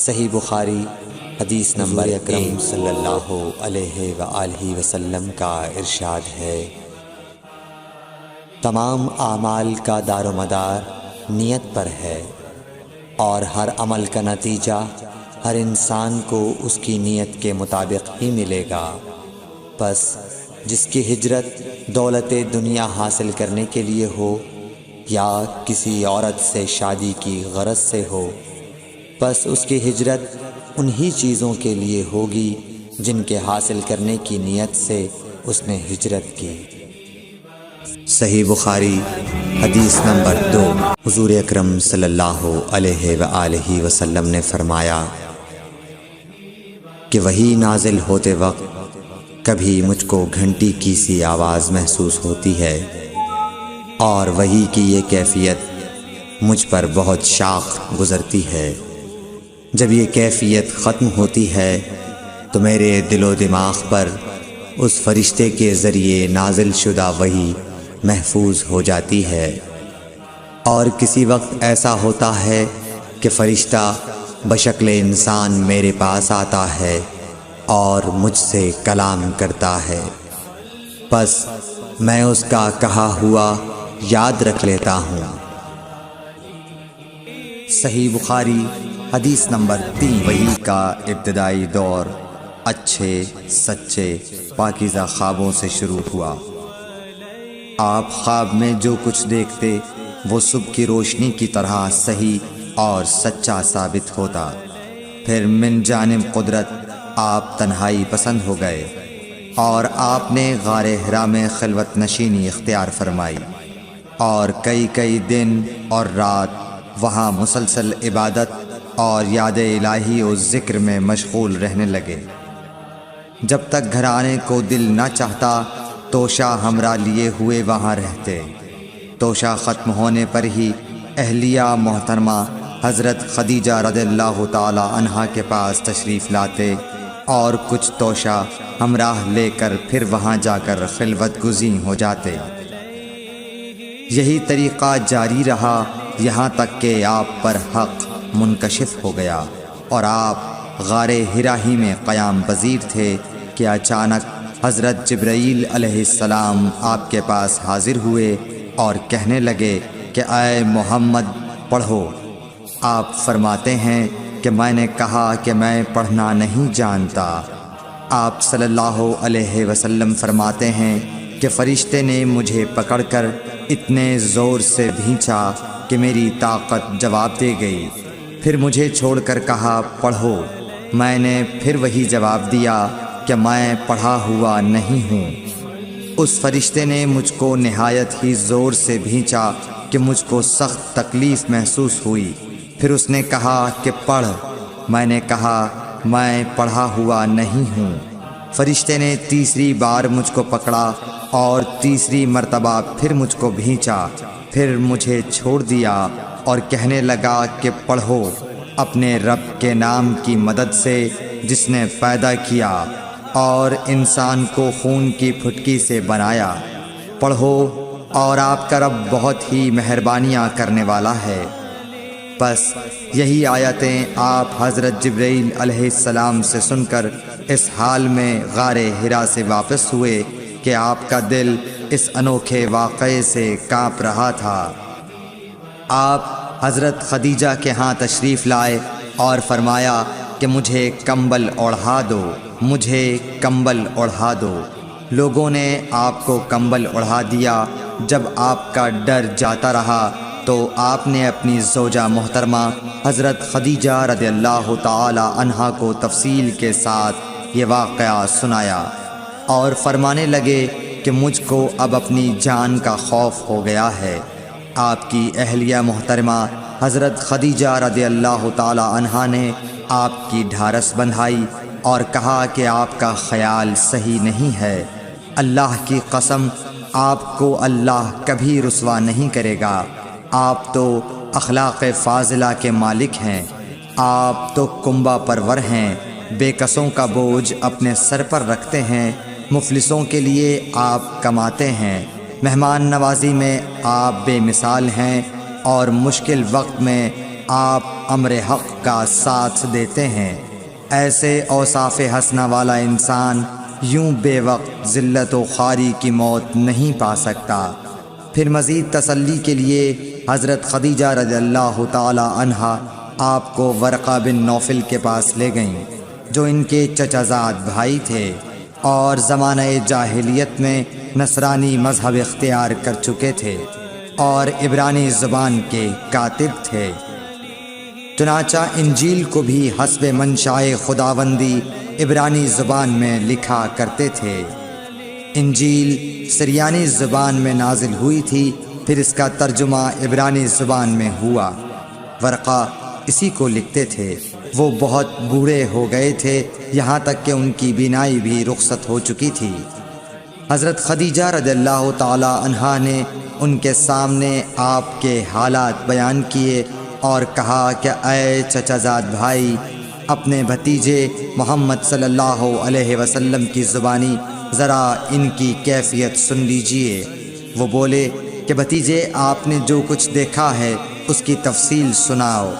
صحیح بخاری حدیث نمبر اکرم صلی اللہ علیہ وآلہ وسلم کا ارشاد ہے، تمام اعمال کا دار و مدار نیت پر ہے، اور ہر عمل کا نتیجہ ہر انسان کو اس کی نیت کے مطابق ہی ملے گا۔ پس جس کی ہجرت دولت دنیا حاصل کرنے کے لیے ہو یا کسی عورت سے شادی کی غرض سے ہو، پس اس کی ہجرت انہی چیزوں کے لیے ہوگی جن کے حاصل کرنے کی نیت سے اس نے ہجرت کی۔ صحیح بخاری حدیث نمبر 2۔ حضور اکرم صلی اللہ علیہ وآلہ وسلم نے فرمایا کہ وحی نازل ہوتے وقت کبھی مجھ کو گھنٹی کی سی آواز محسوس ہوتی ہے، اور وحی کی یہ کیفیت مجھ پر بہت شاق گزرتی ہے۔ جب یہ کیفیت ختم ہوتی ہے تو میرے دل و دماغ پر اس فرشتے کے ذریعے نازل شدہ وحی محفوظ ہو جاتی ہے، اور کسی وقت ایسا ہوتا ہے کہ فرشتہ بشکل انسان میرے پاس آتا ہے اور مجھ سے کلام کرتا ہے، پس میں اس کا کہا ہوا یاد رکھ لیتا ہوں۔ صحیح بخاری حدیث نمبر 3۔ وحی کا ابتدائی دور اچھے سچے پاکیزہ خوابوں سے شروع ہوا۔ آپ خواب میں جو کچھ دیکھتے وہ صبح کی روشنی کی طرح صحیح اور سچا ثابت ہوتا۔ پھر من جانب قدرت آپ تنہائی پسند ہو گئے، اور آپ نے غار حرا میں خلوت نشینی اختیار فرمائی، اور کئی دن اور رات وہاں مسلسل عبادت اور یاد الہی و ذکر میں مشغول رہنے لگے۔ جب تک گھر آنے کو دل نہ چاہتا توشہ ہمراہ لیے ہوئے وہاں رہتے۔ توشہ ختم ہونے پر ہی اہلیہ محترمہ حضرت خدیجہ رضی اللہ تعالی عنہا کے پاس تشریف لاتے، اور کچھ توشہ ہمراہ لے کر پھر وہاں جا کر خلوت گزین ہو جاتے۔ یہی طریقہ جاری رہا یہاں تک کہ آپ پر حق منکشف ہو گیا، اور آپ غار حرا ہی میں قیام پذیر تھے کہ اچانک حضرت جبرائیل علیہ السلام آپ کے پاس حاضر ہوئے اور کہنے لگے کہ اے محمد پڑھو۔ آپ فرماتے ہیں کہ میں نے کہا کہ میں پڑھنا نہیں جانتا۔ آپ صلی اللہ علیہ وسلم فرماتے ہیں کہ فرشتے نے مجھے پکڑ کر اتنے زور سے بھینچا کہ میری طاقت جواب دے گئی۔ پھر مجھے چھوڑ کر کہا پڑھو۔ میں نے پھر وہی جواب دیا کہ میں پڑھا ہوا نہیں ہوں۔ اس فرشتے نے مجھ کو نہایت ہی زور سے بھینچا کہ مجھ کو سخت تکلیف محسوس ہوئی۔ پھر اس نے کہا کہ پڑھ۔ میں نے کہا میں پڑھا ہوا نہیں ہوں۔ فرشتے نے تیسری بار مجھ کو پکڑا اور تیسری مرتبہ پھر مجھ کو بھینچا، پھر مجھے چھوڑ دیا اور کہنے لگا کہ پڑھو اپنے رب کے نام کی مدد سے جس نے پیدا کیا اور انسان کو خون کی پھٹکی سے بنایا۔ پڑھو اور آپ کا رب بہت ہی مہربانیاں کرنے والا ہے۔ پس یہی آیتیں آپ حضرت جبرائیل علیہ السلام سے سن کر اس حال میں غار حرا سے واپس ہوئے کہ آپ کا دل اس انوکھے واقعے سے کانپ رہا تھا۔ آپ حضرت خدیجہ کے ہاں تشریف لائے اور فرمایا کہ مجھے کمبل اوڑھا دو، مجھے کمبل اوڑھا دو۔ لوگوں نے آپ کو کمبل اوڑھا دیا۔ جب آپ کا ڈر جاتا رہا تو آپ نے اپنی زوجہ محترمہ حضرت خدیجہ رضی اللہ تعالی عنہا کو تفصیل کے ساتھ یہ واقعہ سنایا، اور فرمانے لگے کہ مجھ کو اب اپنی جان کا خوف ہو گیا ہے۔ آپ کی اہلیہ محترمہ حضرت خدیجہ رضی اللہ تعالی عنہا نے آپ کی ڈھارس بندھائی اور کہا کہ آپ کا خیال صحیح نہیں ہے۔ اللہ کی قسم آپ کو اللہ کبھی رسوا نہیں کرے گا۔ آپ تو اخلاق فاضلہ کے مالک ہیں، آپ تو کنبہ پرور ہیں، بے کسوں کا بوجھ اپنے سر پر رکھتے ہیں، مفلسوں کے لیے آپ کماتے ہیں، مہمان نوازی میں آپ بے مثال ہیں، اور مشکل وقت میں آپ امر حق کا ساتھ دیتے ہیں۔ ایسے اوصاف حسنہ والا انسان یوں بے وقت ذلت و خواری کی موت نہیں پا سکتا۔ پھر مزید تسلی کے لیے حضرت خدیجہ رضی اللہ تعالی عنہا آپ کو ورقہ بن نوفل کے پاس لے گئیں، جو ان کے چچا زاد بھائی تھے اور زمانہ جاہلیت میں نصرانی مذہب اختیار کر چکے تھے اور عبرانی زبان کے کاتب تھے۔ چنانچہ انجیل کو بھی حسب منشائے خداوندی عبرانی زبان میں لکھا کرتے تھے۔ انجیل سریانی زبان میں نازل ہوئی تھی، پھر اس کا ترجمہ عبرانی زبان میں ہوا۔ ورقہ اسی کو لکھتے تھے۔ وہ بہت بوڑھے ہو گئے تھے، یہاں تک کہ ان کی بینائی بھی رخصت ہو چکی تھی۔ حضرت خدیجہ رضی اللہ تعالی عنہا نے ان کے سامنے آپ کے حالات بیان کیے اور کہا کہ اے چچا زاد بھائی، اپنے بھتیجے محمد صلی اللہ علیہ وسلم کی زبانی ذرا ان کی کیفیت سن لیجئے۔ وہ بولے کہ بھتیجے، آپ نے جو کچھ دیکھا ہے اس کی تفصیل سناؤ۔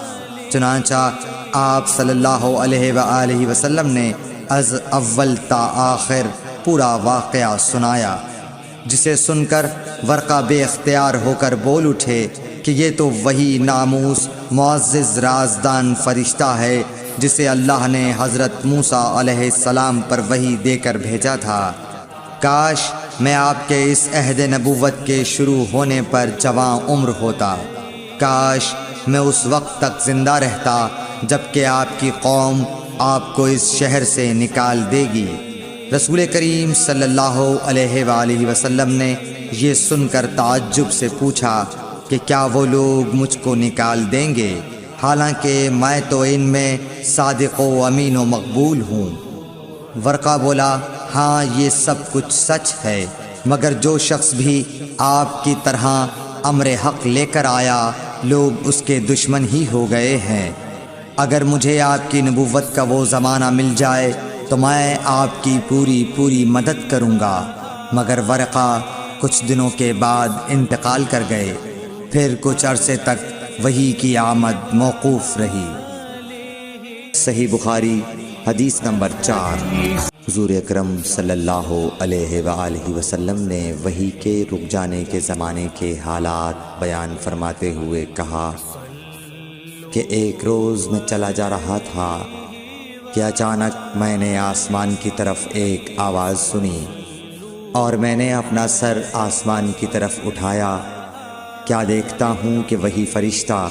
چنانچہ آپ صلی اللہ علیہ وآلہ وسلم نے از اول تا آخر پورا واقعہ سنایا، جسے سن کر ورقہ بے اختیار ہو کر بول اٹھے کہ یہ تو وہی ناموس معزز رازدان فرشتہ ہے جسے اللہ نے حضرت موسیٰ علیہ السلام پر وحی دے کر بھیجا تھا۔ کاش میں آپ کے اس عہد نبوت کے شروع ہونے پر جواں عمر ہوتا، کاش میں اس وقت تک زندہ رہتا جبکہ آپ کی قوم آپ کو اس شہر سے نکال دے گی۔ رسول کریم صلی اللہ علیہ وآلہ وسلم نے یہ سن کر تعجب سے پوچھا کہ کیا وہ لوگ مجھ کو نکال دیں گے، حالانکہ میں تو ان میں صادق و امین و مقبول ہوں۔ ورقہ بولا، ہاں یہ سب کچھ سچ ہے، مگر جو شخص بھی آپ کی طرح امر حق لے کر آیا لوگ اس کے دشمن ہی ہو گئے ہیں۔ اگر مجھے آپ کی نبوت کا وہ زمانہ مل جائے تو میں آپ کی پوری مدد کروں گا۔ مگر ورقہ کچھ دنوں کے بعد انتقال کر گئے، پھر کچھ عرصے تک وحی کی آمد موقوف رہی۔ صحیح بخاری حدیث نمبر 4۔ حضور اکرم صلی اللہ علیہ وآلہ وسلم نے وحی کے رک جانے کے زمانے کے حالات بیان فرماتے ہوئے کہا کہ ایک روز میں چلا جا رہا تھا کہ اچانک میں نے آسمان کی طرف ایک آواز سنی اور میں نے اپنا سر آسمان کی طرف اٹھایا۔ کیا دیکھتا ہوں کہ وہی فرشتہ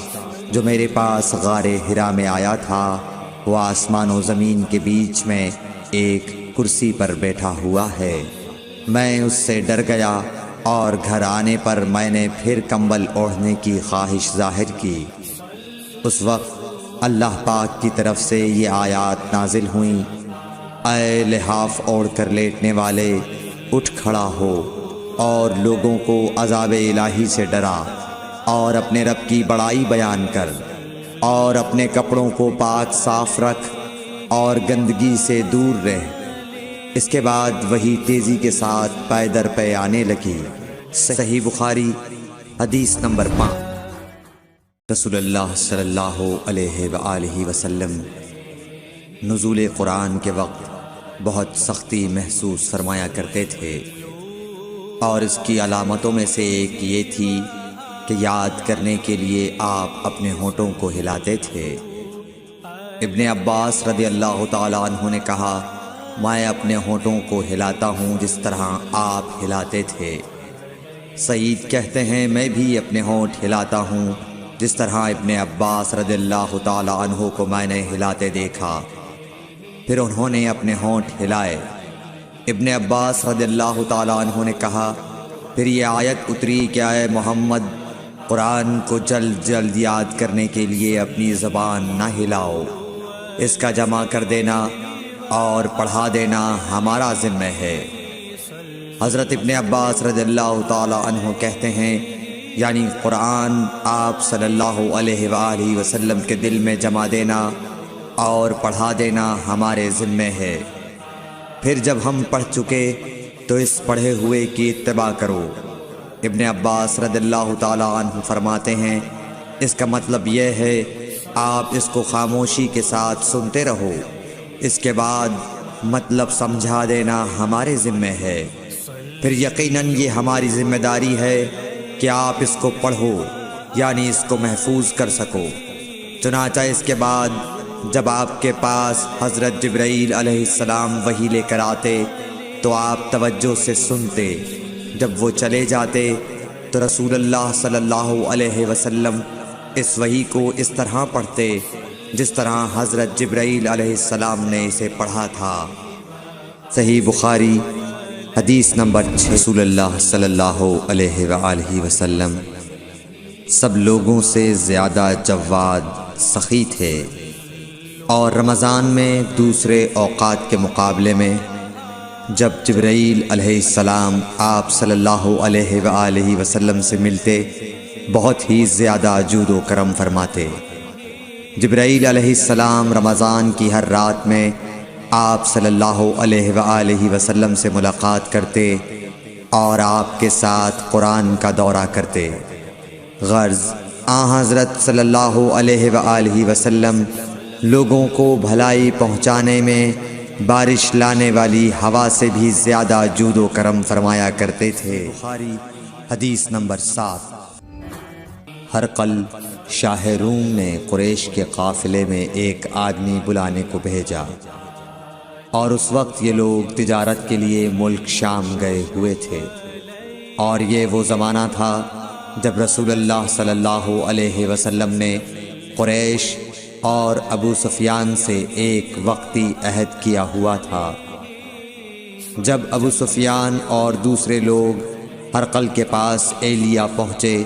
جو میرے پاس غار حرا میں آیا تھا وہ آسمان و زمین کے بیچ میں ایک کرسی پر بیٹھا ہوا ہے۔ میں اس سے ڈر گیا اور گھر آنے پر میں نے پھر کمبل اوڑھنے کی خواہش ظاہر کی۔ اس وقت اللہ پاک کی طرف سے یہ آیات نازل ہوئیں، اے لحاف اوڑھ کر لیٹنے والے، اٹھ کھڑا ہو اور لوگوں کو عذاب الہی سے ڈرا اور اپنے رب کی بڑائی بیان کر اور اپنے کپڑوں کو پاک صاف رکھ اور گندگی سے دور رہ۔ اس کے بعد وہی تیزی کے ساتھ پے در پے آنے لگی۔ صحیح بخاری حدیث نمبر 5۔ رسول اللہ صلی اللہ علیہ وآلہ وسلم نزول قرآن کے وقت بہت سختی محسوس فرمایا کرتے تھے، اور اس کی علامتوں میں سے ایک یہ تھی کہ یاد کرنے کے لیے آپ اپنے ہونٹوں کو ہلاتے تھے۔ ابن عباس رضی اللہ تعالیٰ عنہ نے کہا، میں اپنے ہونٹوں کو ہلاتا ہوں جس طرح آپ ہلاتے تھے۔ سعید کہتے ہیں، میں بھی اپنے ہونٹ ہلاتا ہوں جس طرح ابن عباس رضی اللہ تعالیٰ عنہ کو میں نے ہلاتے دیکھا۔ پھر انہوں نے اپنے ہونٹ ہلائے۔ ابن عباس رضی اللہ تعالیٰ عنہ نے کہا، پھر یہ آیت اتری کہ اے محمد، قرآن کو جلد جلد یاد کرنے کے لیے اپنی زبان نہ ہلاؤ، اس کا جمع کر دینا اور پڑھا دینا ہمارا ذمہ ہے۔ حضرت ابن عباس رضی اللہ تعالیٰ عنہ کہتے ہیں، یعنی قرآن آپ صلی اللہ علیہ وآلہ وسلم کے دل میں جمع دینا اور پڑھا دینا ہمارے ذمہ ہے۔ پھر جب ہم پڑھ چکے تو اس پڑھے ہوئے کی اتباع کرو۔ ابن عباس رضی اللہ تعالیٰ عنہ فرماتے ہیں، اس کا مطلب یہ ہے آپ اس کو خاموشی کے ساتھ سنتے رہو، اس کے بعد مطلب سمجھا دینا ہمارے ذمہ ہے، پھر یقیناً یہ ہماری ذمہ داری ہے کہ آپ اس کو پڑھو، یعنی اس کو محفوظ کر سکو۔ چنانچہ اس کے بعد جب آپ کے پاس حضرت جبرائیل علیہ السلام وحی لے کر آتے تو آپ توجہ سے سنتے، جب وہ چلے جاتے تو رسول اللہ صلی اللہ علیہ وسلم اس وحی کو اس طرح پڑھتے جس طرح حضرت جبرائیل علیہ السلام نے اسے پڑھا تھا۔ صحیح بخاری حدیث نمبر 6۔ رسول اللہ صلی اللہ علیہ وآلہ وسلم سب لوگوں سے زیادہ جواد، سخی تھے، اور رمضان میں دوسرے اوقات کے مقابلے میں جب جبرائیل علیہ السلام آپ صلی اللہ علیہ وآلہ وسلم سے ملتے بہت ہی زیادہ جود و کرم فرماتے۔ جبرائیل علیہ السلام رمضان کی ہر رات میں آپ صلی اللہ علیہ وآلہ وسلم سے ملاقات کرتے اور آپ کے ساتھ قرآن کا دورہ کرتے۔ غرض حضرت صلی اللہ علیہ وآلہ وسلم لوگوں کو بھلائی پہنچانے میں بارش لانے والی ہوا سے بھی زیادہ جود و کرم فرمایا کرتے تھے۔ بخاری حدیث نمبر 7۔ ہرقل شاہ روم نے قریش کے قافلے میں ایک آدمی بلانے کو بھیجا، اور اس وقت یہ لوگ تجارت کے لیے ملک شام گئے ہوئے تھے، اور یہ وہ زمانہ تھا جب رسول اللہ صلی اللہ علیہ وسلم نے قریش اور ابو سفیان سے ایک وقتی عہد کیا ہوا تھا۔ جب ابو سفیان اور دوسرے لوگ ہرقل کے پاس ایلیا پہنچے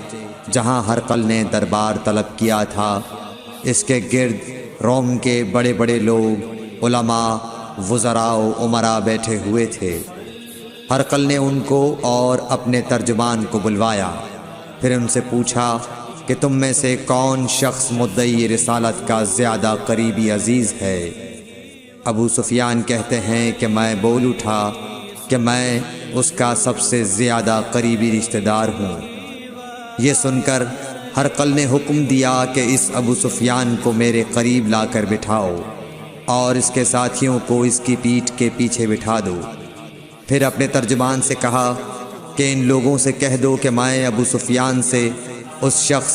جہاں ہرقل نے دربار طلب کیا تھا، اس کے گرد روم کے بڑے بڑے لوگ، علماء، وزراء و امراء بیٹھے ہوئے تھے۔ ہرقل نے ان کو اور اپنے ترجمان کو بلوایا، پھر ان سے پوچھا کہ تم میں سے کون شخص مدعی رسالت کا زیادہ قریبی عزیز ہے؟ ابو سفیان کہتے ہیں کہ میں بول اٹھا کہ میں اس کا سب سے زیادہ قریبی رشتہ دار ہوں۔ یہ سن کر ہرقل نے حکم دیا کہ اس ابو سفیان کو میرے قریب لا کر بٹھاؤ اور اس کے ساتھیوں کو اس کی پیٹھ کے پیچھے بٹھا دو۔ پھر اپنے ترجمان سے کہا کہ ان لوگوں سے کہہ دو کہ میں ابو سفیان سے اس شخص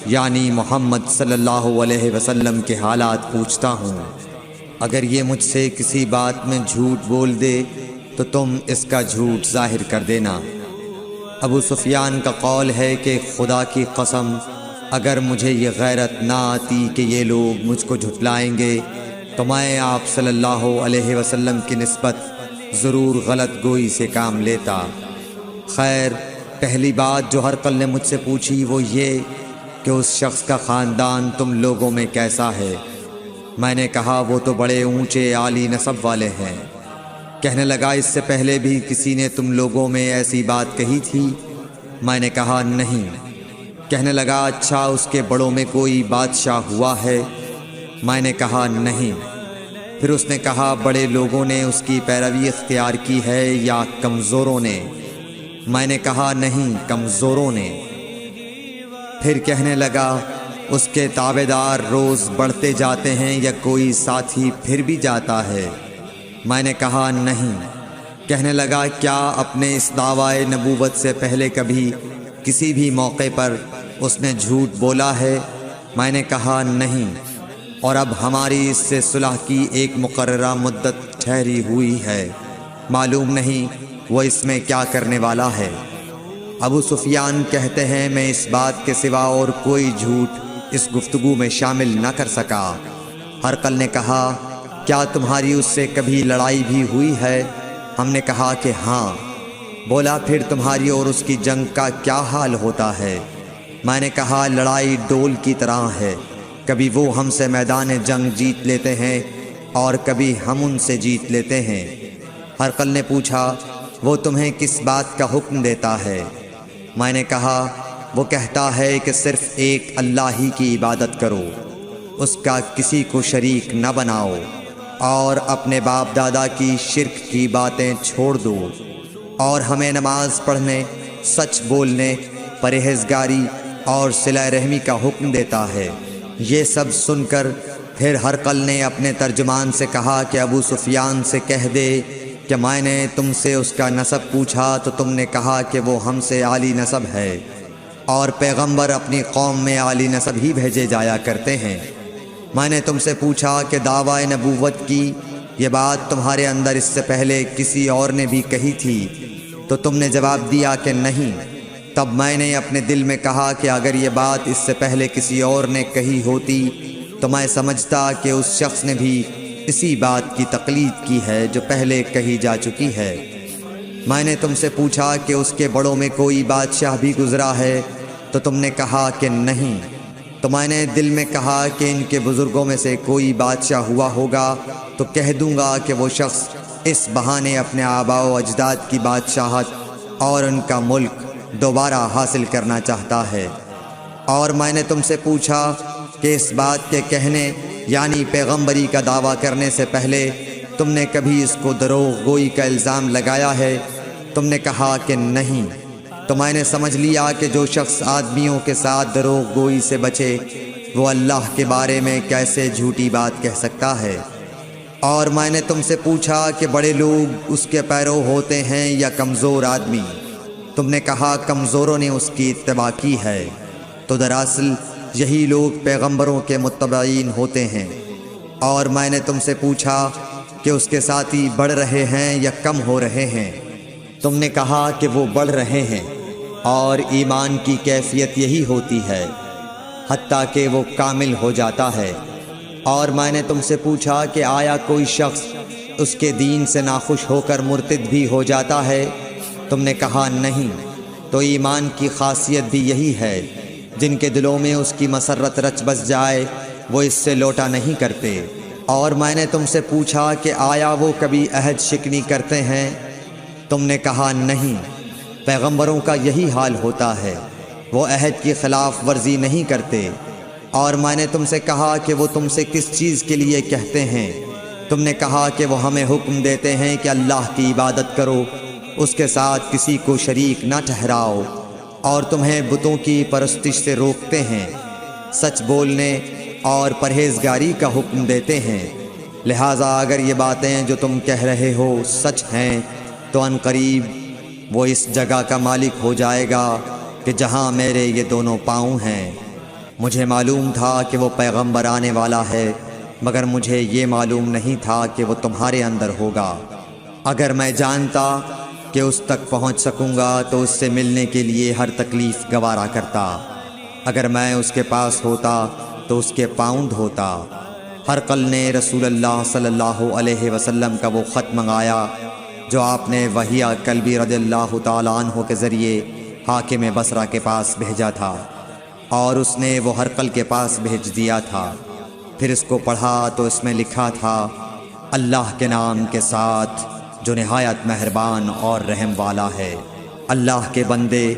یعنی محمد صلی اللہ علیہ وسلم کے حالات پوچھتا ہوں، اگر یہ مجھ سے کسی بات میں جھوٹ بول دے تو تم اس کا جھوٹ ظاہر کر دینا۔ ابو سفیان کا قول ہے کہ خدا کی قسم اگر مجھے یہ غیرت نہ آتی کہ یہ لوگ مجھ کو جھٹلائیں گے تو میں آپ صلی اللہ علیہ وسلم کی نسبت ضرور غلط گوئی سے کام لیتا۔ خیر، پہلی بات جو ہرقل نے مجھ سے پوچھی وہ یہ کہ اس شخص کا خاندان تم لوگوں میں کیسا ہے؟ میں نے کہا وہ تو بڑے اونچے عالی نسب والے ہیں۔ کہنے لگا اس سے پہلے بھی کسی نے تم لوگوں میں ایسی بات کہی تھی؟ میں نے کہا نہیں۔ کہنے لگا اچھا اس کے بڑوں میں کوئی بادشاہ ہوا ہے؟ میں نے کہا نہیں۔ پھر اس نے کہا بڑے لوگوں نے اس کی پیروی اختیار کی ہے یا کمزوروں نے؟ میں نے کہا نہیں، کمزوروں نے۔ پھر کہنے لگا اس کے تابعدار روز بڑھتے جاتے ہیں یا کوئی ساتھی پھر بھی جاتا ہے؟ میں نے کہا نہیں۔ کہنے لگا کیا اپنے اس دعوی نبوت سے پہلے کبھی کسی بھی موقع پر اس نے جھوٹ بولا ہے؟ میں نے کہا نہیں، اور اب ہماری اس سے صلح کی ایک مقررہ مدت ٹھہری ہوئی ہے، معلوم نہیں وہ اس میں کیا کرنے والا ہے۔ ابو سفیان کہتے ہیں میں اس بات کے سوا اور کوئی جھوٹ اس گفتگو میں شامل نہ کر سکا۔ ہرقل نے کہا کیا تمہاری اس سے کبھی لڑائی بھی ہوئی ہے؟ ہم نے کہا کہ ہاں۔ بولا پھر تمہاری اور اس کی جنگ کا کیا حال ہوتا ہے؟ میں نے کہا لڑائی ڈول کی طرح ہے، کبھی وہ ہم سے میدان جنگ جیت لیتے ہیں اور کبھی ہم ان سے جیت لیتے ہیں۔ ہرقل نے پوچھا وہ تمہیں کس بات کا حکم دیتا ہے؟ میں نے کہا وہ کہتا ہے کہ صرف ایک اللہ ہی کی عبادت کرو، اس کا کسی کو شریک نہ بناؤ، اور اپنے باپ دادا کی شرک کی باتیں چھوڑ دو، اور ہمیں نماز پڑھنے، سچ بولنے، پرہیزگاری اور صلہ رحمی کا حکم دیتا ہے۔ یہ سب سن کر پھر ہرقل نے اپنے ترجمان سے کہا کہ ابو سفیان سے کہہ دے کہ میں نے تم سے اس کا نسب پوچھا تو تم نے کہا کہ وہ ہم سے عالی نسب ہے، اور پیغمبر اپنی قوم میں عالی نسب ہی بھیجے جایا کرتے ہیں۔ میں نے تم سے پوچھا کہ دعویٰ نبوت کی یہ بات تمہارے اندر اس سے پہلے کسی اور نے بھی کہی تھی، تو تم نے جواب دیا کہ نہیں۔ تب میں نے اپنے دل میں کہا کہ اگر یہ بات اس سے پہلے کسی اور نے کہی ہوتی تو میں سمجھتا کہ اس شخص نے بھی اسی بات کی تقلید کی ہے جو پہلے کہی جا چکی ہے۔ میں نے تم سے پوچھا کہ اس کے بڑوں میں کوئی بادشاہ بھی گزرا ہے، تو تم نے کہا کہ نہیں۔ تو میں نے دل میں کہا کہ ان کے بزرگوں میں سے کوئی بادشاہ ہوا ہوگا تو کہہ دوں گا کہ وہ شخص اس بہانے اپنے آباء و اجداد کی بادشاہت اور ان کا ملک دوبارہ حاصل کرنا چاہتا ہے۔ اور میں نے تم سے پوچھا کہ اس بات کے کہنے یعنی پیغمبری کا دعویٰ کرنے سے پہلے تم نے کبھی اس کو دروغ گوئی کا الزام لگایا ہے؟ تم نے کہا کہ نہیں۔ تو میں نے سمجھ لیا کہ جو شخص آدمیوں کے ساتھ دروغ گوئی سے بچے وہ اللہ کے بارے میں کیسے جھوٹی بات کہہ سکتا ہے۔ اور میں نے تم سے پوچھا کہ بڑے لوگ اس کے پیرو ہوتے ہیں یا کمزور آدمی؟ تم نے کہا کمزوروں نے اس کی اتباع کی ہے۔ تو دراصل یہی لوگ پیغمبروں کے متبعین ہوتے ہیں۔ اور میں نے تم سے پوچھا کہ اس کے ساتھی بڑھ رہے ہیں یا کم ہو رہے ہیں؟ تم نے کہا کہ وہ بڑھ رہے ہیں، اور ایمان کی کیفیت یہی ہوتی ہے حتیٰ کہ وہ کامل ہو جاتا ہے۔ اور میں نے تم سے پوچھا کہ آیا کوئی شخص اس کے دین سے ناخوش ہو کر مرتد بھی ہو جاتا ہے؟ تم نے کہا نہیں۔ تو ایمان کی خاصیت بھی یہی ہے، جن کے دلوں میں اس کی مسرت رچ بس جائے وہ اس سے لوٹا نہیں کرتے۔ اور میں نے تم سے پوچھا کہ آیا وہ کبھی عہد شکنی کرتے ہیں؟ تم نے کہا نہیں۔ پیغمبروں کا یہی حال ہوتا ہے، وہ عہد کی خلاف ورزی نہیں کرتے۔ اور میں نے تم سے کہا کہ وہ تم سے کس چیز کے لیے کہتے ہیں؟ تم نے کہا کہ وہ ہمیں حکم دیتے ہیں کہ اللہ کی عبادت کرو، اس کے ساتھ کسی کو شریک نہ ٹھہراؤ، اور تمہیں بتوں کی پرستش سے روکتے ہیں، سچ بولنے اور پرہیزگاری کا حکم دیتے ہیں۔ لہٰذا اگر یہ باتیں جو تم کہہ رہے ہو سچ ہیں تو ان قریب وہ اس جگہ کا مالک ہو جائے گا کہ جہاں میرے یہ دونوں پاؤں ہیں۔ مجھے معلوم تھا کہ وہ پیغمبر آنے والا ہے، مگر مجھے یہ معلوم نہیں تھا کہ وہ تمہارے اندر ہوگا۔ اگر میں جانتا کہ اس تک پہنچ سکوں گا تو اس سے ملنے کے لیے ہر تکلیف گوارا کرتا۔ اگر میں اس کے پاس ہوتا تو اس کے پاؤں دھوتا۔ ہرقل نے رسول اللہ صلی اللہ علیہ وسلم کا وہ خط منگایا جو آپ نے وحیہ کلبی رضی اللہ تعالیٰ عنہ کے ذریعے حاکم بصرہ کے پاس بھیجا تھا، اور اس نے وہ ہرقل کے پاس بھیج دیا تھا۔ پھر اس کو پڑھا تو اس میں لکھا تھا، اللہ کے نام کے ساتھ جو نہایت مہربان اور رحم والا ہے۔ اللہ کے بندے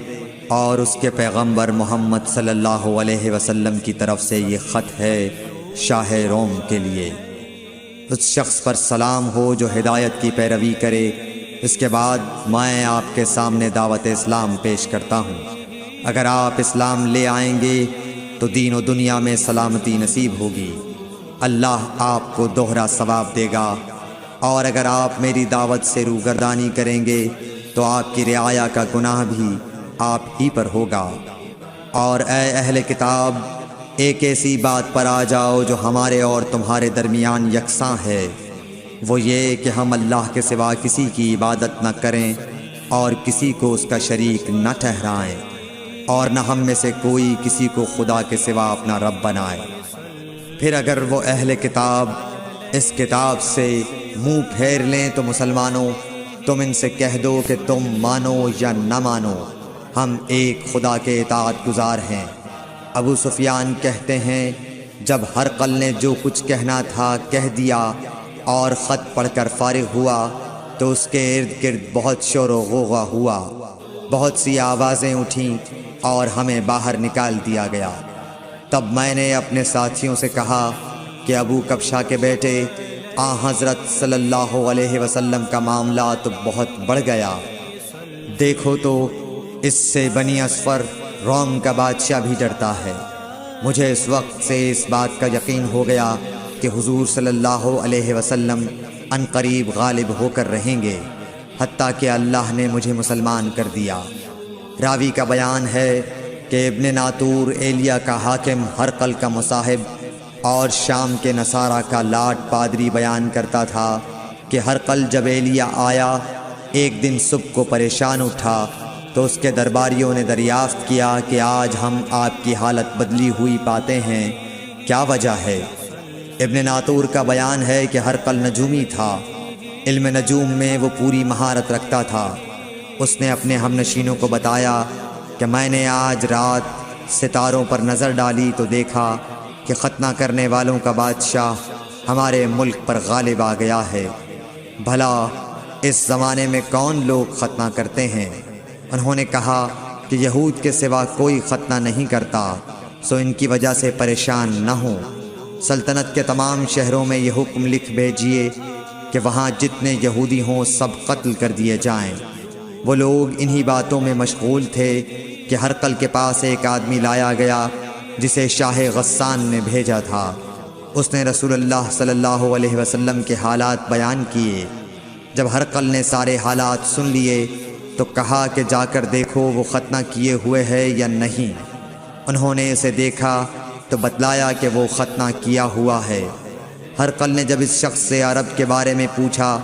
اور اس کے پیغمبر محمد صلی اللہ علیہ وسلم کی طرف سے یہ خط ہے شاہ روم کے لیے۔ اس شخص پر سلام ہو جو ہدایت کی پیروی کرے۔ اس کے بعد میں آپ کے سامنے دعوت اسلام پیش کرتا ہوں۔ اگر آپ اسلام لے آئیں گے تو دین و دنیا میں سلامتی نصیب ہوگی، اللہ آپ کو دوہرا ثواب دے گا، اور اگر آپ میری دعوت سے روگردانی کریں گے تو آپ کی رعایا کا گناہ بھی آپ ہی پر ہوگا۔ اور اے اہل کتاب، ایک ایسی بات پر آ جاؤ جو ہمارے اور تمہارے درمیان یکساں ہے، وہ یہ کہ ہم اللہ کے سوا کسی کی عبادت نہ کریں اور کسی کو اس کا شریک نہ ٹھہرائیں، اور نہ ہم میں سے کوئی کسی کو خدا کے سوا اپنا رب بنائے۔ پھر اگر وہ اہل کتاب اس کتاب سے منہ پھیر لیں تو مسلمانوں، تم ان سے کہہ دو کہ تم مانو یا نہ مانو، ہم ایک خدا کے اطاعت گزار ہیں۔ ابو سفیان کہتے ہیں، جب ہرقل نے جو کچھ کہنا تھا کہہ دیا اور خط پڑھ کر فارغ ہوا تو اس کے ارد گرد بہت شور و غوغا ہوا، بہت سی آوازیں اٹھیں اور ہمیں باہر نکال دیا گیا۔ تب میں نے اپنے ساتھیوں سے کہا کہ ابو کبشہ کے بیٹے حضرت صلی اللہ علیہ وسلم کا معاملہ تو بہت بڑھ گیا، دیکھو تو اس سے بنی اصفر روم کا بادشاہ بھی ڈرتا ہے۔ مجھے اس وقت سے اس بات کا یقین ہو گیا کہ حضور صلی اللہ علیہ وسلم ان قریب غالب ہو کر رہیں گے، حتیٰ کہ اللہ نے مجھے مسلمان کر دیا۔ راوی کا بیان ہے کہ ابن ناطور ایلیا کا حاکم ہرقل کا مصاحب اور شام کے نصارہ کا لاٹ پادری بیان کرتا تھا کہ ہرقل جب ایلیا آیا ایک دن صبح کو پریشان اٹھا تو اس کے درباریوں نے دریافت کیا کہ آج ہم آپ کی حالت بدلی ہوئی پاتے ہیں، کیا وجہ ہے؟ ابن ناطور کا بیان ہے کہ ہرقل نجومی تھا، علم نجوم میں وہ پوری مہارت رکھتا تھا۔ اس نے اپنے ہمنشینوں کو بتایا کہ میں نے آج رات ستاروں پر نظر ڈالی تو دیکھا کہ ختنہ کرنے والوں کا بادشاہ ہمارے ملک پر غالب آ گیا ہے۔ بھلا اس زمانے میں کون لوگ ختنہ کرتے ہیں؟ انہوں نے کہا کہ یہود کے سوا کوئی ختنہ نہیں کرتا، سو ان کی وجہ سے پریشان نہ ہوں۔ سلطنت کے تمام شہروں میں یہ حکم لکھ بھیجیے کہ وہاں جتنے یہودی ہوں سب قتل کر دیے جائیں۔ وہ لوگ انہی باتوں میں مشغول تھے کہ ہرقل کے پاس ایک آدمی لایا گیا جسے شاہ غسان نے بھیجا تھا۔ اس نے رسول اللہ صلی اللہ علیہ وسلم کے حالات بیان کیے۔ جب ہرقل نے سارے حالات سن لیے تو کہا کہ جا کر دیکھو وہ ختنہ کیے ہوئے ہے یا نہیں۔ انہوں نے اسے دیکھا تو بتلایا کہ وہ ختنہ کیا ہوا ہے۔ ہرقل نے جب اس شخص سے عرب کے بارے میں پوچھا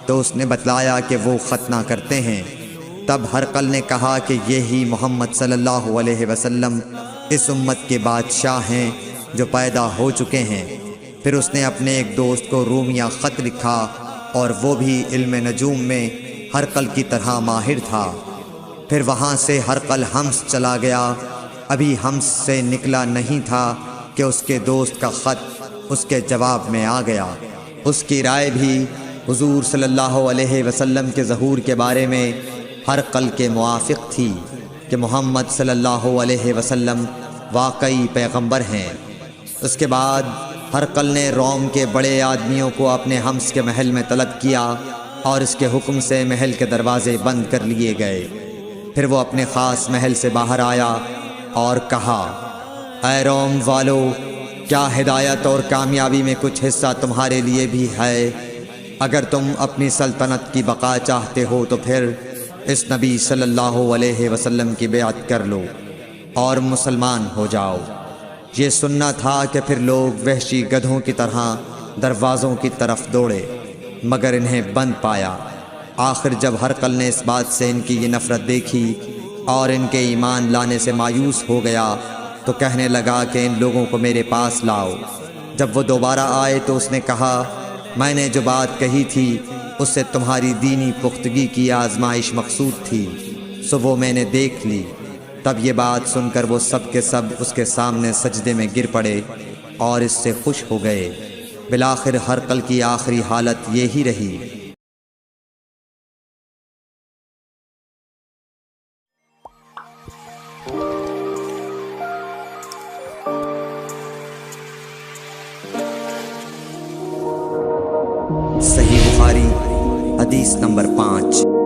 تو اس نے بتلایا کہ وہ ختنہ کرتے ہیں۔ تب ہرقل نے کہا کہ یہی محمد صلی اللہ علیہ وسلم اس امت کے بادشاہ ہیں جو پیدا ہو چکے ہیں۔ پھر اس نے اپنے ایک دوست کو رومیہ خط لکھا اور وہ بھی علم نجوم میں ہرقل کی طرح ماہر تھا۔ پھر وہاں سے ہرقل حمص چلا گیا۔ ابھی حمص سے نکلا نہیں تھا کہ اس کے دوست کا خط اس کے جواب میں آ گیا۔ اس کی رائے بھی حضور صلی اللہ علیہ وسلم کے ظہور کے بارے میں ہرقل کے موافق تھی کہ محمد صلی اللہ علیہ وسلم واقعی پیغمبر ہیں۔ اس کے بعد ہرقل نے روم کے بڑے آدمیوں کو اپنے حمص کے محل میں طلب کیا اور اس کے حکم سے محل کے دروازے بند کر لیے گئے۔ پھر وہ اپنے خاص محل سے باہر آیا اور کہا، اے روم والو، کیا ہدایت اور کامیابی میں کچھ حصہ تمہارے لیے بھی ہے؟ اگر تم اپنی سلطنت کی بقا چاہتے ہو تو پھر اس نبی صلی اللہ علیہ وسلم کی بیعت کر لو اور مسلمان ہو جاؤ۔ یہ سننا تھا کہ پھر لوگ وحشی گدھوں کی طرح دروازوں کی طرف دوڑے مگر انہیں بند پایا۔ آخر جب ہرقل نے اس بات سے ان کی یہ نفرت دیکھی اور ان کے ایمان لانے سے مایوس ہو گیا تو کہنے لگا کہ ان لوگوں کو میرے پاس لاؤ۔ جب وہ دوبارہ آئے تو اس نے کہا، میں نے جو بات کہی تھی اس سے تمہاری دینی پختگی کی آزمائش مقصود تھی، سو وہ میں نے دیکھ لی۔ تب یہ بات سن کر وہ سب کے سب اس کے سامنے سجدے میں گر پڑے اور اس سے خوش ہو گئے۔ بالآخر ہرقل کی آخری حالت یہی رہی۔ صحیح بخاری حدیث نمبر 5۔